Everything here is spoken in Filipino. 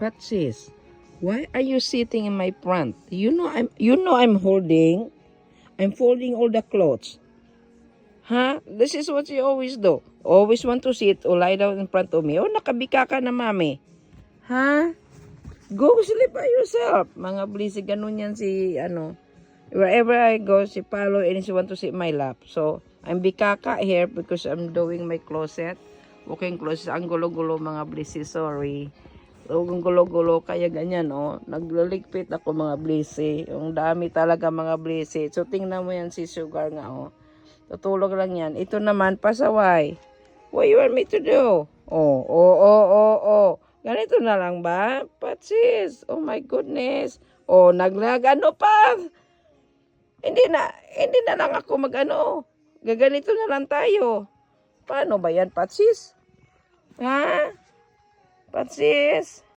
Patsis, why are you sitting in my front? I'm folding all the clothes. Huh? This is what you always do. Always want to sit or lie down in front of me. Oh, nakabika ka na, mami. Huh? Go sleep by yourself. Mga blisi, ganun yan si, wherever I go, si Palo and she want to sit in my lap. So, I'm bikaka here because I'm doing my closet. Walking closet. Ang gulo-gulo, mga blisi. Sorry. So, ang gulo-gulo, kaya ganyan, oh. Naglaligpit ako, mga blisi. Yung dami talaga, mga blisi. So, tingnan mo yan si Sugar nga, oh. Tutulog lang yan. Ito naman, pasaway. What you want me to do? Oh. Ganito na lang ba? Patsis. Oh my goodness. Oh, ano pa? Hindi na lang ako gaganito na lang tayo. Paano ba yan, Patsis? Ha? Patsis?